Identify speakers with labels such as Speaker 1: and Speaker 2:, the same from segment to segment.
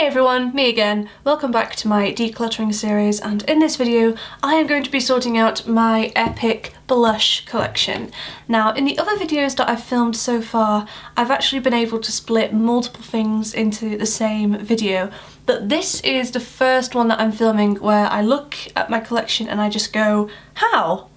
Speaker 1: Hey everyone, me again. Welcome back to my decluttering series, and in this video I am going to be sorting out my epic blush collection. Now, in the other videos that I've filmed so far, I've actually been able to split multiple things into the same video, but this is the first one that I'm filming where I look at my collection and I just go, how?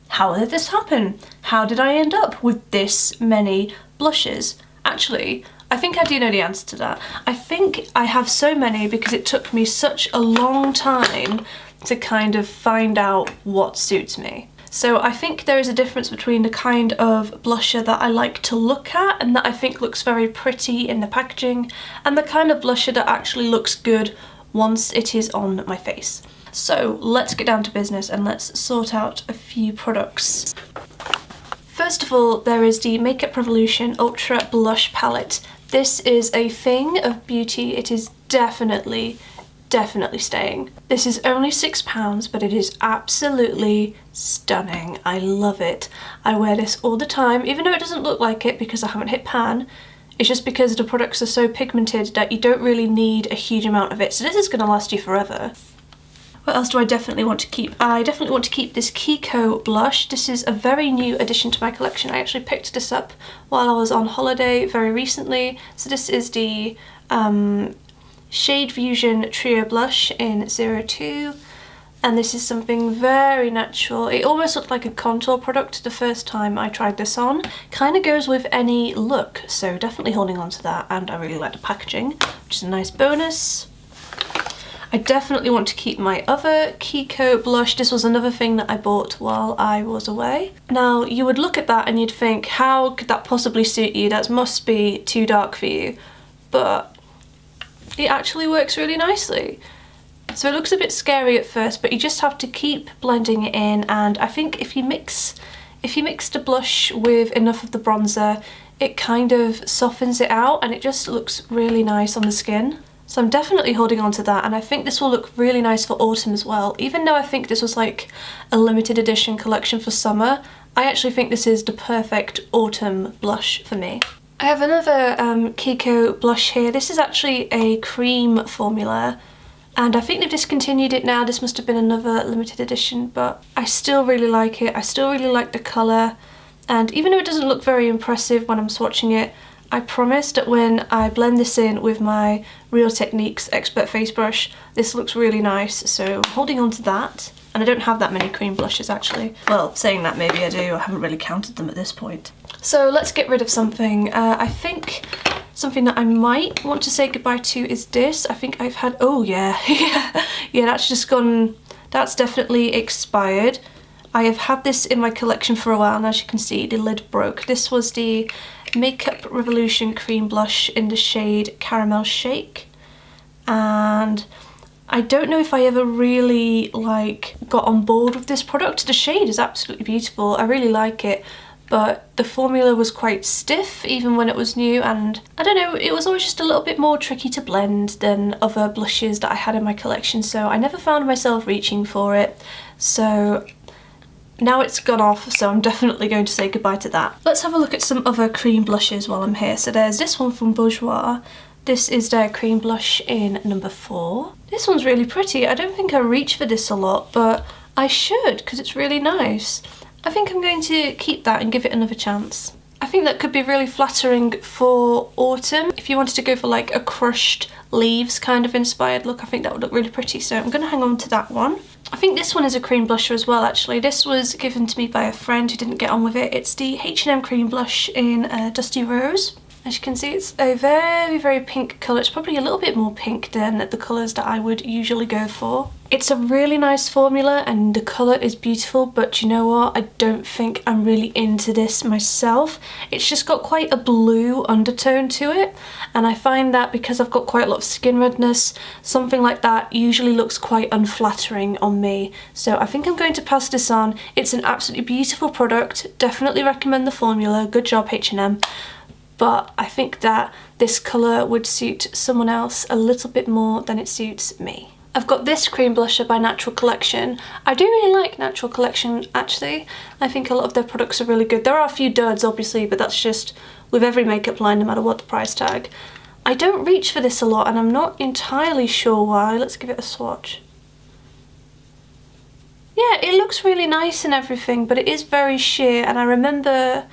Speaker 1: How did this happen? How did I end up with this many blushes? Actually, I think I do know the answer to that. I think I have so many because it took me such a long time to kind of find out what suits me. So I think there is a difference between the kind of blusher that I like to look at and that I think looks very pretty in the packaging, and the kind of blusher that actually looks good once it is on my face. So let's get down to business and let's sort out a few products. First of all, there is the Makeup Revolution Ultra Blush Palette. This is a thing of beauty. It is definitely staying. This is only £6, but it is absolutely stunning. I love it. I wear this all the time, even though it doesn't look like it because I haven't hit pan. It's just because the products are so pigmented that you don't really need a huge amount of it. So this is going to last you forever. What else do I definitely want to keep? I definitely want to keep this Kiko blush. This is a very new addition to my collection. I actually picked this up while I was on holiday very recently. So this is the Shade Fusion Trio Blush in 02. And this is something very natural. It almost looked like a contour product the first time I tried this on. Kind of goes with any look, so definitely holding on to that. And I really like the packaging, which is a nice bonus. I definitely want to keep my other Kiko blush. This was another thing that I bought while I was away. Now, you would look at that and you'd think, how could that possibly suit you? That must be too dark for you. But it actually works really nicely. So it looks a bit scary at first, but you just have to keep blending it in, and I think if you mix the blush with enough of the bronzer, it kind of softens it out and it just looks really nice on the skin. So I'm definitely holding on to that, and I think this will look really nice for autumn as well. Even though I think this was like a limited edition collection for summer, I actually think this is the perfect autumn blush for me. I have another Kiko blush here. This is actually a cream formula, and I think they've discontinued it now. This must have been another limited edition, but I still really like it. I still really like the colour, and even though it doesn't look very impressive when I'm swatching it, I promise that when I blend this in with my Real Techniques Expert Face Brush, this looks really nice, so I'm holding on to that. And I don't have that many cream blushes actually. Well, saying that, maybe I do. I haven't really counted them at this point. So let's get rid of something. I think something that I might want to say goodbye to is this. I think I've had, oh yeah, yeah, that's just gone, that's definitely expired. I have had this in my collection for a while, and as you can see, the lid broke. This was the Makeup Revolution Cream Blush in the shade Caramel Shake, and I don't know if I ever really got on board with this product. The shade is absolutely beautiful, I really like it, but the formula was quite stiff even when it was new, and I don't know, it was always just a little bit more tricky to blend than other blushes that I had in my collection, so I never found myself reaching for it. So now it's gone off, so I'm definitely going to say goodbye to that. Let's have a look at some other cream blushes while I'm here. So there's this one from Bourjois. This is their cream blush in number 4. This one's really pretty. I don't think I reach for this a lot, but I should because it's really nice. I think I'm going to keep that and give it another chance. I think that could be really flattering for autumn. If you wanted to go for like a crushed leaves kind of inspired look, I think that would look really pretty, so I'm going to hang on to that one. I think this one is a cream blusher as well actually. This was given to me by a friend who didn't get on with it. It's the H&M cream blush in Dusty Rose. As you can see, it's a very pink colour. It's probably a little bit more pink than the colours that I would usually go for. It's a really nice formula and the colour is beautiful, but you know what? I don't think I'm really into this myself. It's just got quite a blue undertone to it, and I find that because I've got quite a lot of skin redness, something like that usually looks quite unflattering on me. So I think I'm going to pass this on. It's an absolutely beautiful product. Definitely recommend the formula. Good job, H&M. But I think that this colour would suit someone else a little bit more than it suits me. I've got this cream blusher by Natural Collection. I do really like Natural Collection actually. I think a lot of their products are really good. There are a few duds obviously, but that's just with every makeup line no matter what the price tag. I don't reach for this a lot and I'm not entirely sure why. Let's give it a swatch. Yeah, it looks really nice and everything, but it is very sheer, and I remember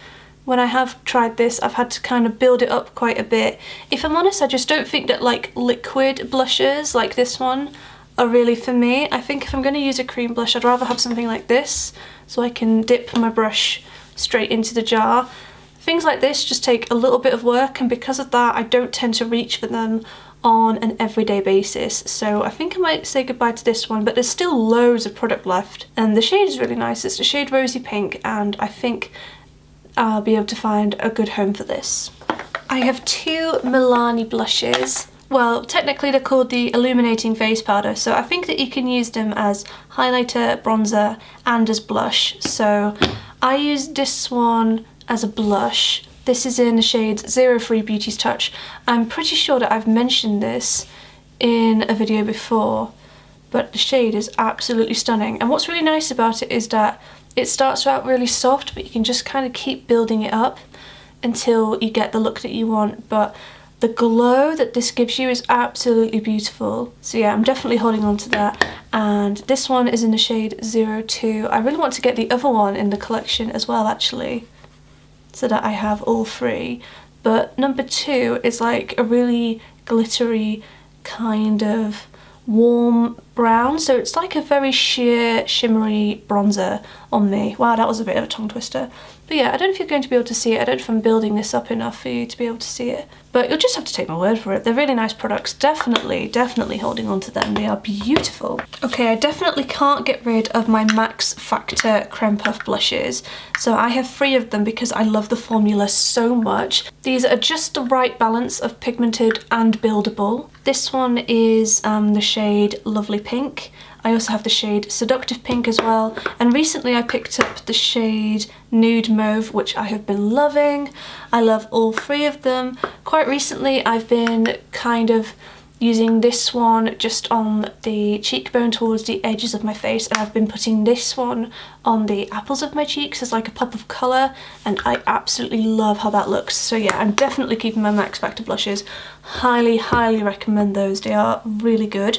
Speaker 1: when I have tried this, I've had to kind of build it up quite a bit. If I'm honest, I just don't think that like liquid blushes like this one are really for me. I think if I'm going to use a cream blush, I'd rather have something like this so I can dip my brush straight into the jar. Things like this just take a little bit of work, and because of that I don't tend to reach for them on an everyday basis. So I think I might say goodbye to this one, but there's still loads of product left. And the shade is really nice. It's the shade Rosy Pink, and I think I'll be able to find a good home for this. I have two Milani blushes. Well, technically they're called the Illuminating Face Powder, so I think that you can use them as highlighter, bronzer, and as blush. So I used this one as a blush. This is in the shade 03 Beauty's Touch. I'm pretty sure that I've mentioned this in a video before, but the shade is absolutely stunning. And what's really nice about it is that it starts out really soft, but you can just kind of keep building it up until you get the look that you want. But the glow that this gives you is absolutely beautiful. So yeah, I'm definitely holding on to that. And this one is in the shade 02. I really want to get the other one in the collection as well, actually, so that I have all three. But number 2 is like a really glittery kind of warm brown, so it's like a very sheer shimmery bronzer on me. Wow, that was a bit of a tongue twister. But yeah, I don't know if you're going to be able to see it. I don't know if I'm building this up enough for you to be able to see it, but you'll just have to take my word for it. They're really nice products. Definitely holding on to them. They are beautiful. Okay, I definitely can't get rid of my Max Factor Creme Puff blushes. So I have 3 of them because I love the formula so much. These are just the right balance of pigmented and buildable. This one is the shade Lovely Pink. I also have the shade Seductive Pink as well, and recently I picked up the shade Nude Mauve, which I have been loving. I love all 3 of them. Quite recently I've been kind of using this one just on the cheekbone towards the edges of my face, and I've been putting this one on the apples of my cheeks as like a pop of colour, and I absolutely love how that looks. So yeah, I'm definitely keeping my Max Factor blushes. Highly recommend those. They are really good.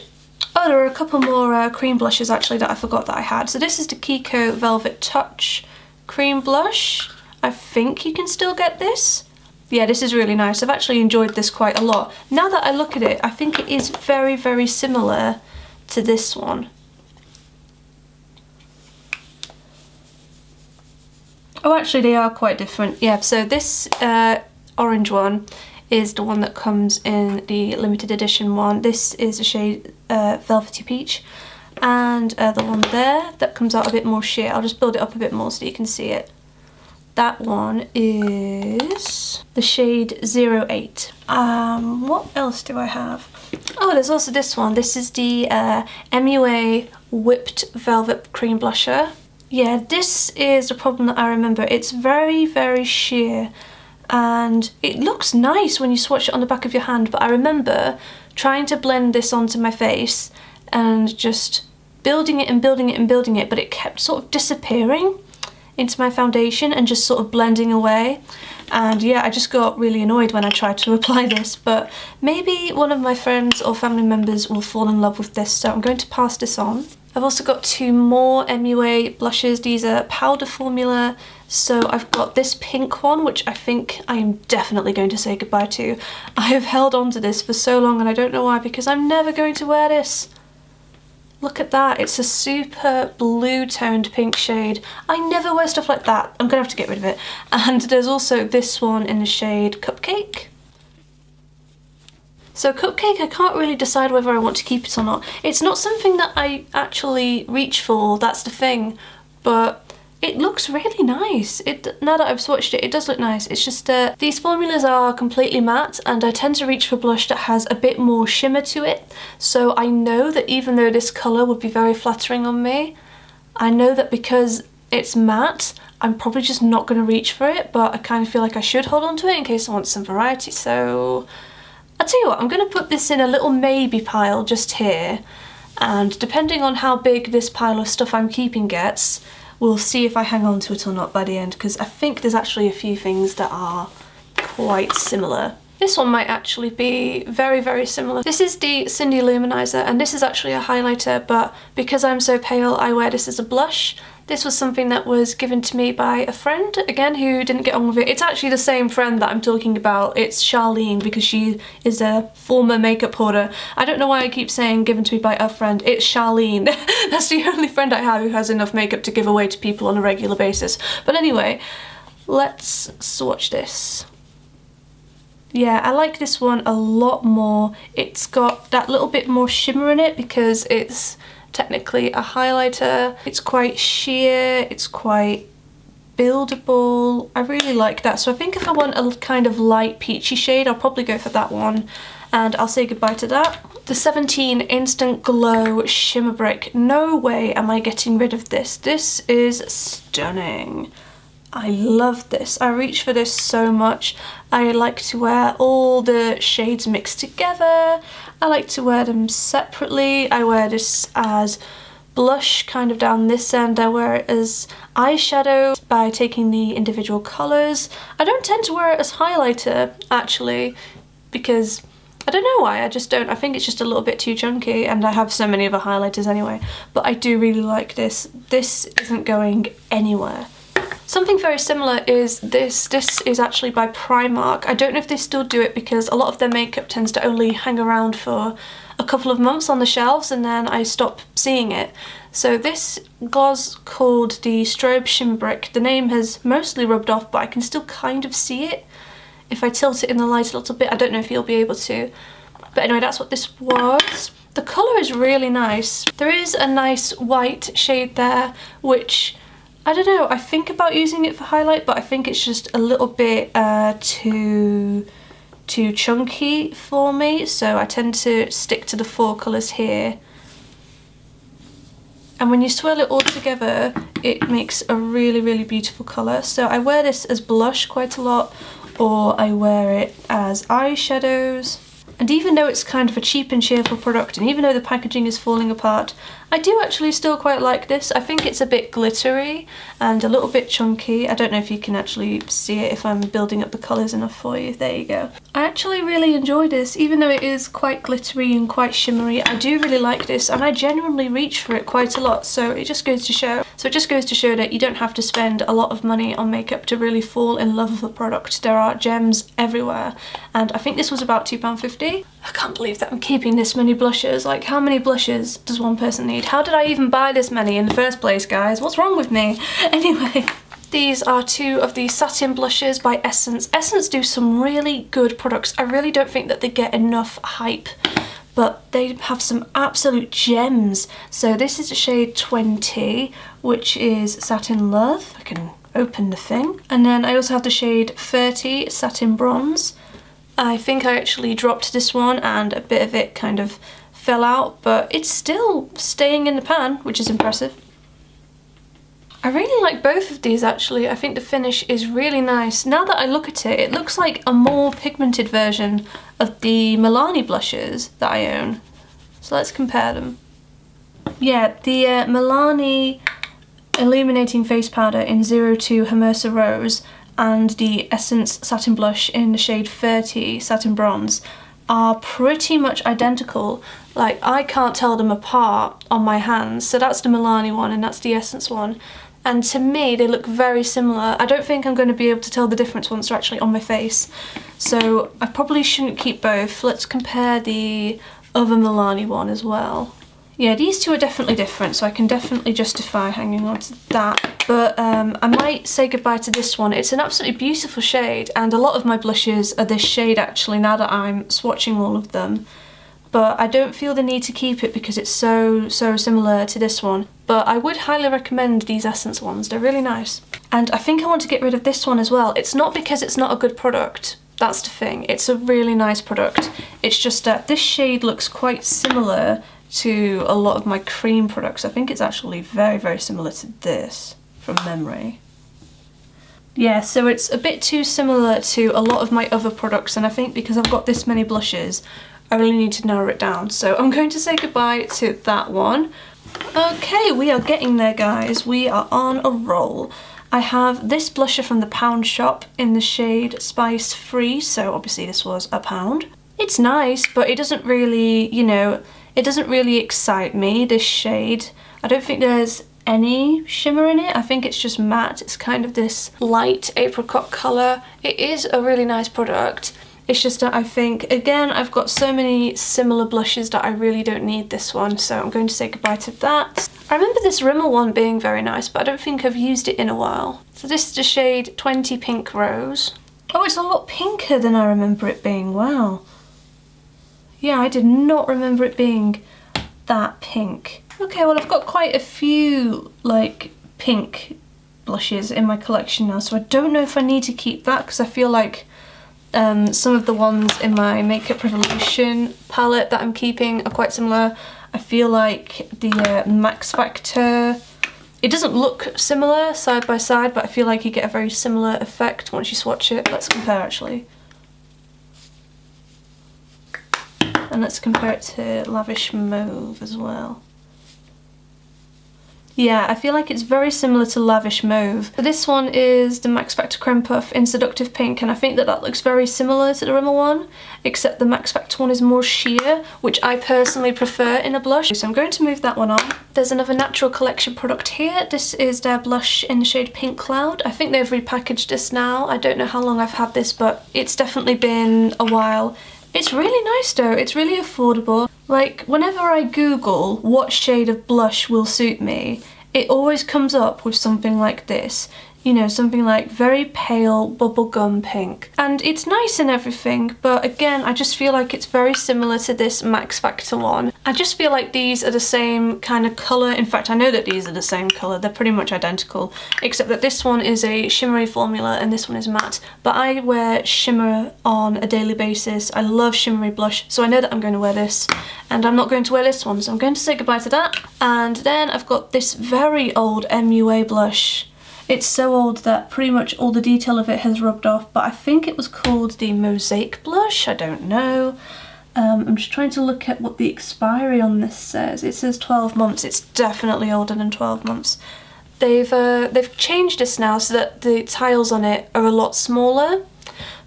Speaker 1: Oh, there are a couple more cream blushes actually that I forgot that I had. So this is the Kiko Velvet Touch cream blush. I think you can still get this. Yeah, this is really nice. I've actually enjoyed this quite a lot. Now that I look at it, I think it is very similar to this one. Oh, actually they are quite different. Yeah, so this orange one is the one that comes in the limited edition one. This is a shade Velvety Peach, and the one there that comes out a bit more sheer. I'll just build it up a bit more so you can see it. That one is the shade 08. What else do I have? Oh, there's also this one. This is the MUA Whipped Velvet Cream Blusher. Yeah, this is the problem that I remember. It's very sheer, and it looks nice when you swatch it on the back of your hand, but I remember trying to blend this onto my face and just building it, but it kept sort of disappearing into my foundation and just sort of blending away. And yeah, I just got really annoyed when I tried to apply this, but maybe one of my friends or family members will fall in love with this, so I'm going to pass this on. I've also got 2 more MUA blushes. These are powder formula. So I've got this pink one, which I think I am definitely going to say goodbye to. I have held on to this for so long and I don't know why, because I'm never going to wear this. Look at that, it's a super blue toned pink shade. I never wear stuff like that. I'm gonna have to get rid of it. And there's also this one in the shade Cupcake. So Cupcake, I can't really decide whether I want to keep it or not. It's not something that I actually reach for, that's the thing, but it looks really nice. Now that I've swatched it, it does look nice. It's just these formulas are completely matte, and I tend to reach for blush that has a bit more shimmer to it. So I know that even though this colour would be very flattering on me, I know that because it's matte, I'm probably just not going to reach for it, but I kind of feel like I should hold on to it in case I want some variety. So I'll tell you what, I'm going to put this in a little maybe pile just here, and depending on how big this pile of stuff I'm keeping gets, we'll see if I hang on to it or not by the end, because I think there's actually a few things that are quite similar. This one might actually be very, very similar. This is the Cindy Luminizer, and this is actually a highlighter, but because I'm so pale, I wear this as a blush. This was something that was given to me by a friend, again, who didn't get on with it. It's actually the same friend that I'm talking about. It's Charlene, because she is a former makeup hoarder. I don't know why I keep saying given to me by a friend. It's Charlene. That's the only friend I have who has enough makeup to give away to people on a regular basis. But anyway, let's swatch this. Yeah, I like this one a lot more. It's got that little bit more shimmer in it because it's technically a highlighter. It's quite sheer, it's quite buildable. I really like that. So I think if I want a kind of light peachy shade, I'll probably go for that one. And I'll say goodbye to that. The 17 Instant Glow Shimmer Brick. No way am I getting rid of this. This is stunning. I love this. I reach for this so much. I like to wear all the shades mixed together. I like to wear them separately. I wear this as blush kind of down this end. I wear it as eyeshadow by taking the individual colours. I don't tend to wear it as highlighter actually because I don't know why, I just don't. I think it's just a little bit too chunky, and I have so many other highlighters anyway. But I do really like this. This isn't going anywhere. Something very similar is this. This is actually by Primark. I don't know if they still do it because a lot of their makeup tends to only hang around for a couple of months on the shelves and then I stop seeing it. So this was called the Strobe Shimmer Brick. The name has mostly rubbed off, but I can still kind of see it. If I tilt it in the light a little bit, I don't know if you'll be able to. But anyway, that's what this was. The colour is really nice. There is a nice white shade there, which I don't know, I think about using it for highlight, but I think it's just a little bit too chunky for me, so I tend to stick to the 4 colours here. And when you swirl it all together, it makes a really, really beautiful colour. So I wear this as blush quite a lot, or I wear it as eyeshadows. And even though it's kind of a cheap and cheerful product, and even though the packaging is falling apart, I do actually still quite like this. I think it's a bit glittery and a little bit chunky. I don't know if you can actually see it if I'm building up the colours enough for you. There you go. I actually really enjoy this, even though it is quite glittery and quite shimmery. I do really like this, and I genuinely reach for it quite a lot, so it just goes to show. So it just goes to show that you don't have to spend a lot of money on makeup to really fall in love with a product. There are gems everywhere, and I think this was about £2.50. I can't believe that I'm keeping this many blushes. Like, how many blushes does one person need? How did I even buy this many in the first place, guys? What's wrong with me? Anyway, these are 2 of the satin blushes by Essence. Essence do some really good products. I really don't think that they get enough hype, but they have some absolute gems. So this is a shade 20, which is Satin Love. I can open the thing. And then I also have the shade 30, Satin Bronze. I think I actually dropped this one and a bit of it kind of fell out, but it's still staying in the pan, which is impressive. I really like both of these actually. I think the finish is really nice. Now that I look at it, it looks like a more pigmented version of the Milani blushes that I own. So let's compare them. Yeah, the Milani Illuminating Face Powder in 02 Hermosa Rose and the Essence Satin Blush in the shade 30 Satin Bronze are pretty much identical. Like, I can't tell them apart on my hands. So that's the Milani one and that's the Essence one. And to me, they look very similar. I don't think I'm going to be able to tell the difference once they're actually on my face. So I probably shouldn't keep both. Let's compare the other Milani one as well. Yeah, these two are definitely different, so I can definitely justify hanging on to that. But I might say goodbye to this one. It's an absolutely beautiful shade, and a lot of my blushes are this shade actually, now that I'm swatching all of them. But I don't feel the need to keep it because it's so similar to this one. But I would highly recommend these Essence ones, they're really nice. And I think I want to get rid of this one as well. It's not because it's not a good product, that's the thing. It's a really nice product. It's just that this shade looks quite similar to a lot of my cream products. I think it's actually very similar to this from memory. Yeah, so it's a bit too similar to a lot of my other products, and I think because I've got this many blushes, I really need to narrow it down. So I'm going to say goodbye to that one. Okay, we are getting there, guys. We are on a roll. I have this blusher from the Pound shop in the shade Spice Free, so obviously this was £1. It's nice, but it doesn't really, you know, it doesn't really excite me, this shade. I don't think there's any shimmer in it. I think it's just matte. It's kind of this light apricot colour. It is a really nice product. It's just that I think, again, I've got so many similar blushes that I really don't need this one, so I'm going to say goodbye to that. I remember this Rimmel one being very nice, but I don't think I've used it in a while. So this is the shade 20 Pink Rose. Oh, it's a lot pinker than I remember it being, wow. Yeah, I did not remember it being that pink. Okay, well I've got quite a few, like, pink blushes in my collection now, so I don't know if I need to keep that, because I feel like some of the ones in my Makeup Revolution palette that I'm keeping are quite similar. I feel like the Max Factor, it doesn't look similar side by side, but I feel like you get a very similar effect once you swatch it. Let's compare actually. And let's compare it to Lavish Mauve as well. Yeah, I feel like it's very similar to Lavish Mauve. So this one is the Max Factor Creme Puff in Seductive Pink, and I think that that looks very similar to the Rimmel one, except the Max Factor one is more sheer, which I personally prefer in a blush. So I'm going to move that one on. There's another Natural Collection product here. This is their blush in the shade Pink Cloud. I think they've repackaged this now. I don't know how long I've had this, but it's definitely been a while. It's really nice though, it's really affordable. Like, whenever I Google what shade of blush will suit me, it always comes up with something like this. You know, something like very pale bubblegum pink. And it's nice and everything, but again, I just feel like it's very similar to this Max Factor one. I just feel like these are the same kind of colour. In fact, I know that these are the same colour. They're pretty much identical, except that this one is a shimmery formula and this one is matte. But I wear shimmer on a daily basis. I love shimmery blush, so I know that I'm going to wear this. And I'm not going to wear this one, so I'm going to say goodbye to that. And then I've got this very old MUA blush. It's so old that pretty much all the detail of it has rubbed off, but I think it was called the Mosaic blush, I don't know. I'm just trying to look at what the expiry on this says. It says 12 months, it's definitely older than 12 months. They've changed this now so that the tiles on it are a lot smaller,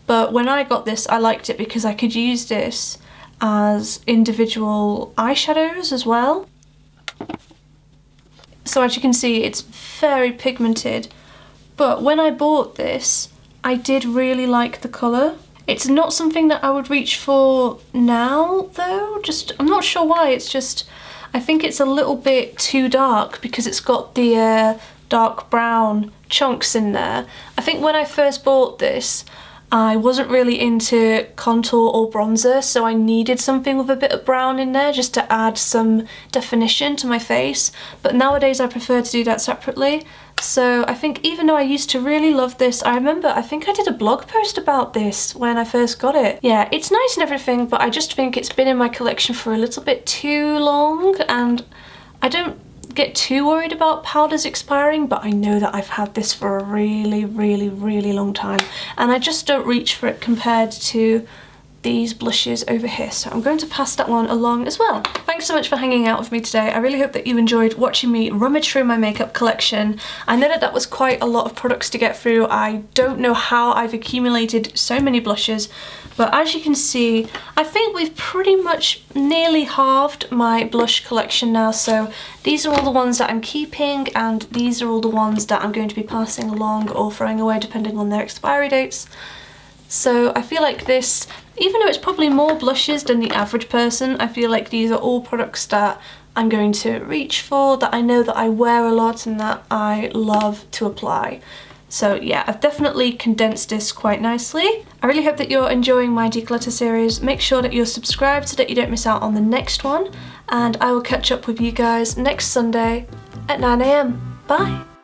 Speaker 1: but when I got this I liked it because I could use this as individual eyeshadows as well. So as you can see, it's very pigmented, but when I bought this, I did really like the colour. It's not something that I would reach for now though, I'm not sure why, it's just, I think it's a little bit too dark because it's got the dark brown chunks in there. I think when I first bought this, I wasn't really into contour or bronzer, so I needed something with a bit of brown in there just to add some definition to my face, but nowadays I prefer to do that separately. So I think even though I used to really love this, I remember I think I did a blog post about this when I first got it. Yeah, it's nice and everything, but I just think it's been in my collection for a little bit too long, and I don't get too worried about powders expiring, but I know that I've had this for a really long time and I just don't reach for it compared to these blushes over here, so I'm going to pass that one along as well. Thanks so much for hanging out with me today. I really hope that you enjoyed watching me rummage through my makeup collection. I know that that was quite a lot of products to get through. I don't know how I've accumulated so many blushes, but as you can see, I think we've pretty much nearly halved my blush collection now, so these are all the ones that I'm keeping and these are all the ones that I'm going to be passing along or throwing away depending on their expiry dates. So I feel like this, even though it's probably more blushes than the average person, I feel like these are all products that I'm going to reach for, that I know that I wear a lot and that I love to apply. So yeah, I've definitely condensed this quite nicely. I really hope that you're enjoying my declutter series. Make sure that you're subscribed so that you don't miss out on the next one, and I will catch up with you guys next Sunday at 9 AM. Bye!